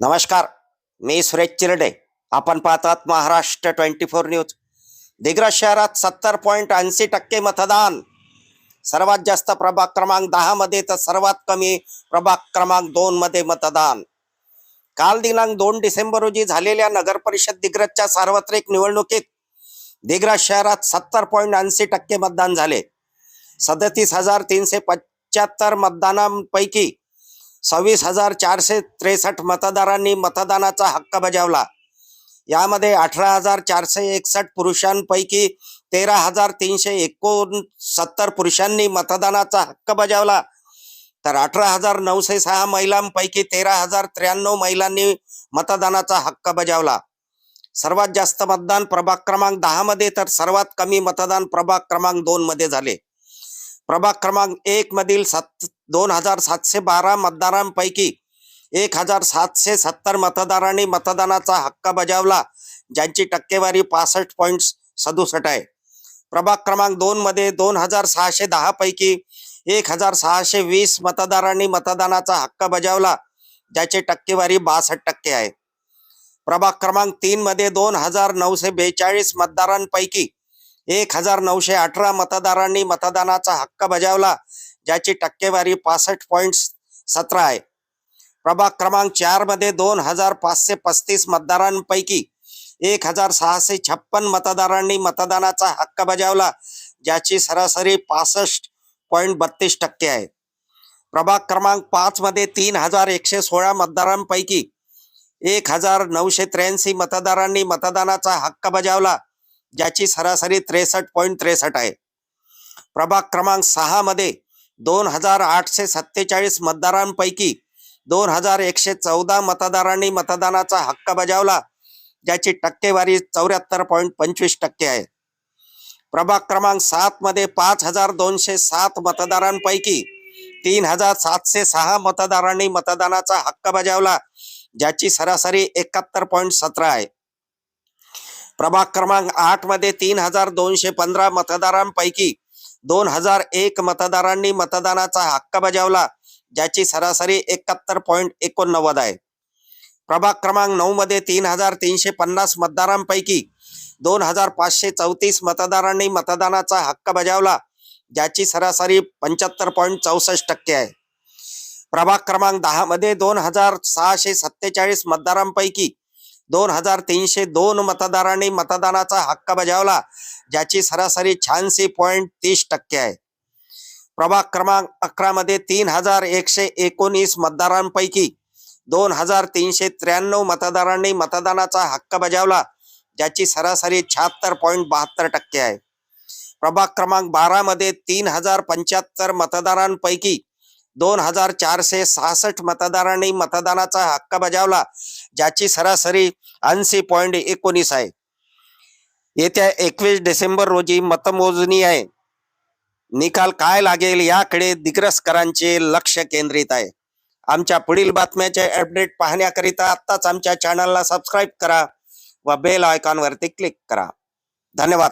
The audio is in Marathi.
नमस्कार, मी सुरेश चिरडे. आपण पाहतात महाराष्ट्र 24 न्यूज. दिग्रस शहरात 70.80% मतदान. सर्वात जास्त प्रभाग क्रमांक 10 मध्ये तर सर्वात कमी प्रभाग क्रमांक 2 मध्ये मतदान. काल दिनांक 2 डिसेंबर रोजी झालेल्या नगर परिषद दिग्रसच्या सार्वत्रिक निवडणुकीत दिग्रस शहरात 70.80% मतदान झाले. 37,375 मतदानांपैकी 26,463 मतदारांनी मतदानाचा हक्क बजावला. यामध्ये 18,461 पुरुषांपैकी 13,369 पुरुषांनी मतदानाचा हक्क बजावला, तर 18,906 महिलांपैकी 13,093 महिलांनी मतदानाचा हक्क बजावला. सर्वात जास्त मतदान प्रभाग क्रमांक 10 मध्ये तर सर्वात कमी मतदान प्रभाग क्रमांक 2 मध्ये झाले. प्रभाग क्रमांक 1 मधील 2,712 मतदारांपैकी 1,770 मतदारांनी मतदानाचा हक्क बजावला, ज्यांची टक्केवारी 65.67 आहे. प्रभाग क्रमांक 2 मध्ये 2,610 पैकी 1,620 मतदारांनी मतदानाचा हक्क बजावला, ज्याची टक्केवारी 62% आहे. प्रभाग क्रमांक 3 मध्ये 2,942 मतदारांपैकी 1,918 मतदारांनी मतदानाचा हक्क बजावला, ज्याची टक्केवारी 65.17 आहे. प्रभाग क्रमांक 4 मध्ये 2,535 मतदारांपैकी 1,656 मतदारांनी मतदानाचा हक्क बजावला, ज्याची सरासरी 65.32% आहे. प्रभाग क्रमांक 5 मध्ये 3,116 मतदारांपैकी 1,983 मतदारांनी मतदानाचा हक्क बजावला, ज्याची सरासरी 63.63 आहे. प्रभाग क्रमांक 6 मध्ये 2,847 मतदारांपैकी 2,114 मतदारांनी मतदानाचा हक्क बजावला, ज्याची टक्केवारी 74.25% आहे. प्रभाग क्रमांक 7 मध्ये 5,207 मतदारांपैकी 3,706 मतदारांनी मतदानाचा हक्क बजावला, ज्याची सरासरी 71.17 आहे. प्रभाग क्रमांक 8 मध्ये 3,215 मतदारांपैकी 2,001 मतदारांनी मतदानाचा हक्क बजावला, ज्याची सरासरी 71.89 आहे. प्रभाग क्रमांक 9 मध्ये 3,350 मतदारांपैकी 2,534 मतदारांनी मतदानाचा हक्क बजावला, ज्याची सरासरी 75.64% आहे. प्रभाग क्रमांक 10 मध्ये 2,647 मतदारांपैकी 2,302 मतदारांनी मतदानाचा हक्क बजावला, ज्याची सरासरी 86.30% आहे. प्रभाग क्रमांक 11 मध्ये 3,119 मतदारांपैकी 2,393 मतदारांनी मतदानाचा हक्क बजावला, ज्याची सरासरी 76.72% आहे. प्रभाग क्रमांक 12 मध्ये 3,075 मतदारांपैकी 2,466 मतदारांनी मतदानाचा हक्क बजावला, ज्याची सरासरी 80.19 आहे. येत्या 21 डिसेंबर रोजी मतमोजणी आहे. निकाल काय लागेल याकडे दिग्रसकरांचे लक्ष केंद्रित आहे. आमच्या पुढील बातम्याचे अपडेट पाहण्याकरिता आत्ताच आमच्या चॅनलला सबस्क्राईब करा व बेल आयकॉनवरती क्लिक करा. धन्यवाद.